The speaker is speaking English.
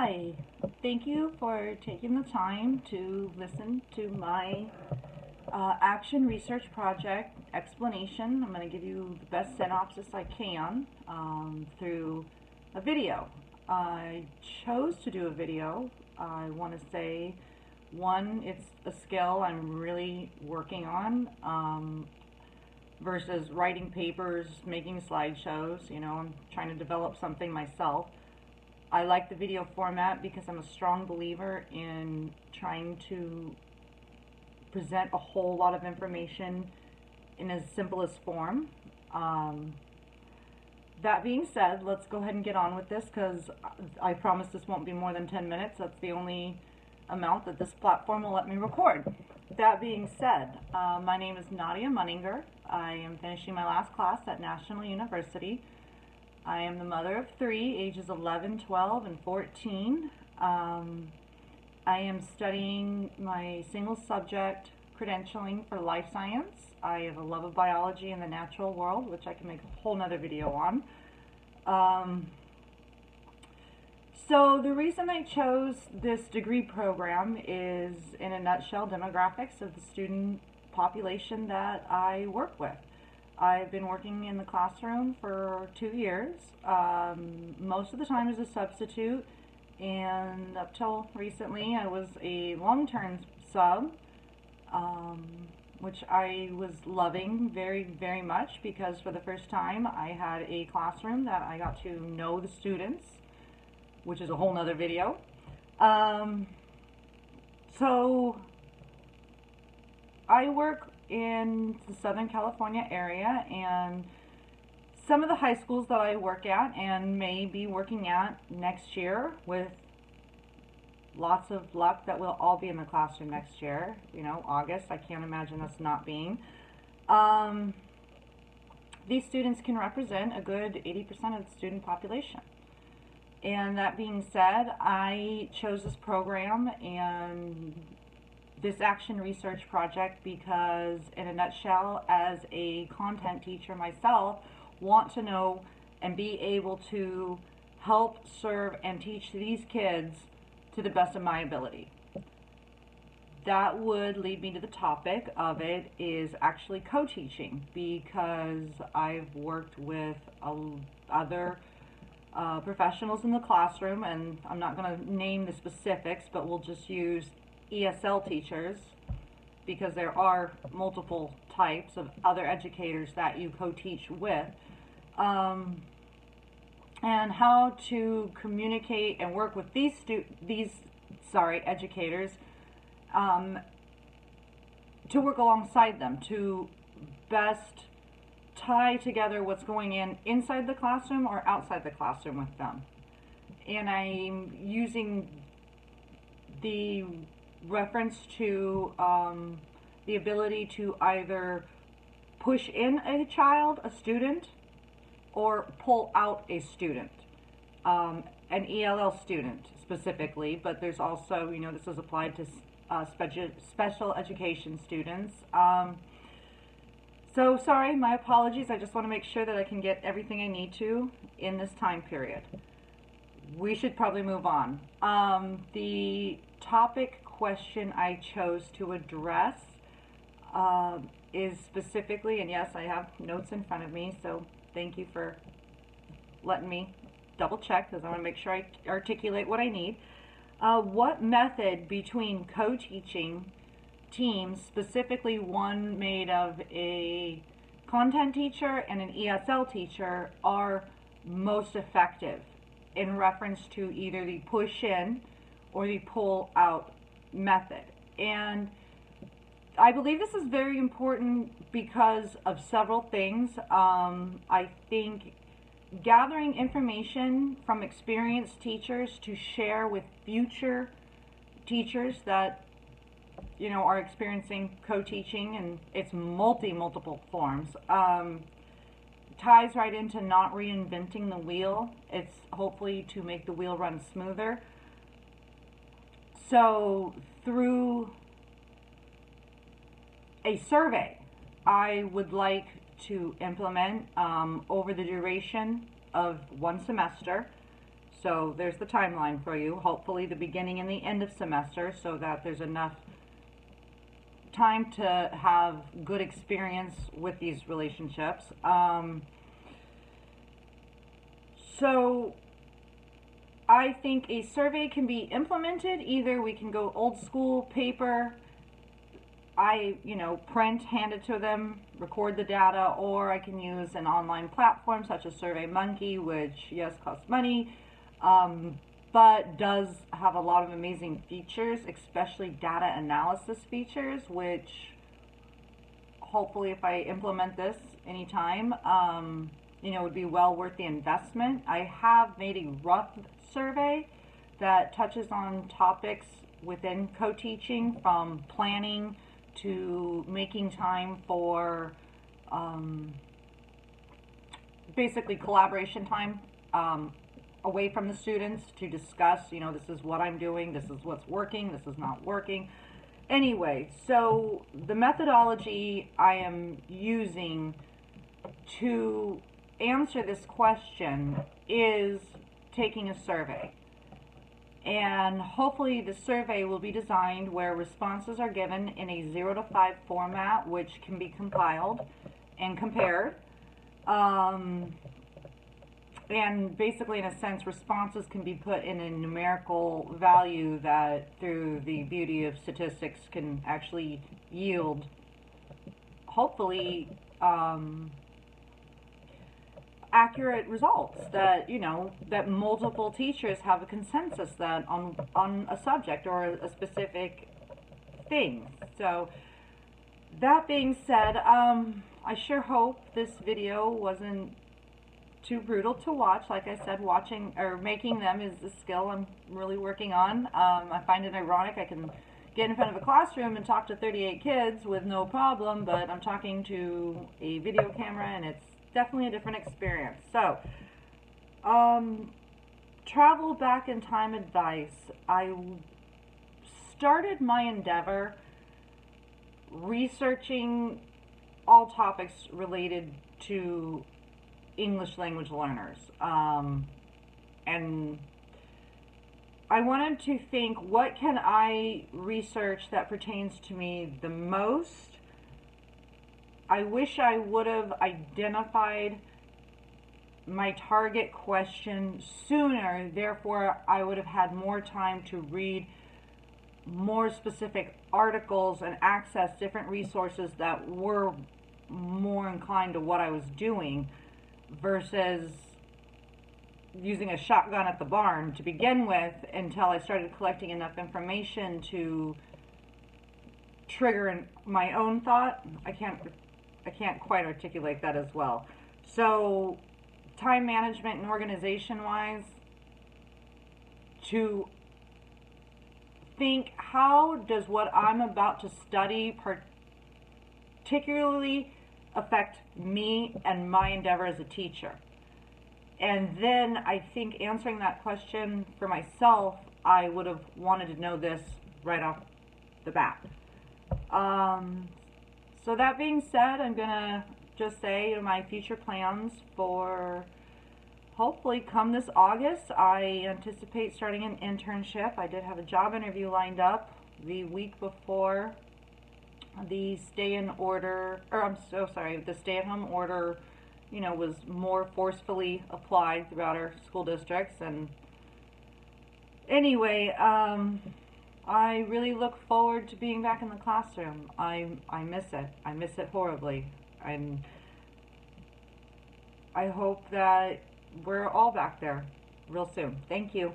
Hi, thank you for taking the time to listen to my action research project explanation. I'm going to give you the best synopsis I can through a video. I chose to do a video. I want to say, one, it's a skill I'm really working on versus writing papers, making slideshows. I'm trying to develop something myself. I like the video format because I'm a strong believer in trying to present a whole lot of information in as simplest form. That being said, let's go ahead and get on with this because I promise this won't be more than 10 minutes. That's the only amount that this platform will let me record. That being said, my name is Nadia Munninger. I am finishing my last class at National University. I am the mother of 3, ages 11, 12, and 14. I am studying my single subject credentialing for life science. I have a love of biology and the natural world, which I can make a whole nother video on. So the reason I chose this degree program is, in a nutshell, demographics of the student population that I work with. I've been working in the classroom for 2 years, most of the time as a substitute, and up till recently I was a long-term sub, which I was loving very, very much because for the first time I had a classroom that I got to know the students, which is a whole nother video. So I work in the Southern California area, and some of the high schools that I work at and may be working at next year, with lots of luck that we'll all be in the classroom next year, August, I can't imagine us not being. These students can represent a good 80% of the student population. And that being said, I chose this program and this action research project because, in a nutshell, as a content teacher myself, want to know and be able to help serve and teach these kids to the best of my ability. That would lead me to the topic of it, is actually co-teaching, because I've worked with other professionals in the classroom, and I'm not going to name the specifics, but we'll just use ESL teachers, because there are multiple types of other educators that you co-teach with, and how to communicate and work with these educators, to work alongside them to best tie together what's going inside the classroom or outside the classroom with them. And I'm using the reference to the ability to either push in a child, a student, or pull out a student, an ELL student specifically, but there's also, this is applied to special education students. So sorry, my apologies. I just want to make sure that I can get everything I need to in this time period. We should probably move on. The topic question I chose to address is specifically, and yes, I have notes in front of me, so thank you for letting me double check, because I want to make sure I articulate what I need. What method between co-teaching teams, specifically one made of a content teacher and an ESL teacher, are most effective in reference to either the push in or the pull out method? And I believe this is very important because of several things. I think gathering information from experienced teachers to share with future teachers that are experiencing co-teaching and its multiple forms, ties right into not reinventing the wheel. It's hopefully to make the wheel run smoother. So through a survey I would like to implement over the duration of one semester, So there's the timeline for you. Hopefully the beginning and the end of semester, so that there's enough time to have good experience with these relationships. So I think a survey can be implemented. Either we can go old school paper, print, hand it to them, record the data, or I can use an online platform such as SurveyMonkey, which, yes, costs money, but does have a lot of amazing features, especially data analysis features, which hopefully if I implement this anytime, would be well worth the investment. I have made a rough survey that touches on topics within co-teaching, from planning to making time for basically collaboration time away from the students to discuss, this is what I'm doing, this is what's working, this is not working. Anyway, so the methodology I am using to answer this question is taking a survey. And hopefully the survey will be designed where responses are given in a 0 to 5 format, which can be compiled and compared. And basically, in a sense, responses can be put in a numerical value that, through the beauty of statistics, can actually yield, hopefully, accurate results that, that multiple teachers have a consensus that on a subject or a specific thing. So that being said, I sure hope this video wasn't too brutal to watch. Like I said, watching or making them is a skill I'm really working on. I find it ironic I can get in front of a classroom and talk to 38 kids with no problem, but I'm talking to a video camera and it's definitely a different experience. So, travel back in time advice. I started my endeavor researching all topics related to English language learners. And I wanted to think, what can I research that pertains to me the most? I wish I would have identified my target question sooner, therefore I would have had more time to read more specific articles and access different resources that were more inclined to what I was doing, versus using a shotgun at the barn to begin with until I started collecting enough information to trigger my own thought. I can't quite articulate that as well. So time management and organization wise, to think, how does what I'm about to study particularly affect me and my endeavor as a teacher? And then I think answering that question for myself, I would have wanted to know this right off the bat. So that being said, I'm gonna just say my future plans for, hopefully come this August, I anticipate starting an internship. I did have a job interview lined up the week before the stay-in order, or I'm so sorry, the stay-at-home order, was more forcefully applied throughout our school districts. And anyway, I really look forward to being back in the classroom. I miss it. I miss it horribly. And I hope that we're all back there real soon. Thank you.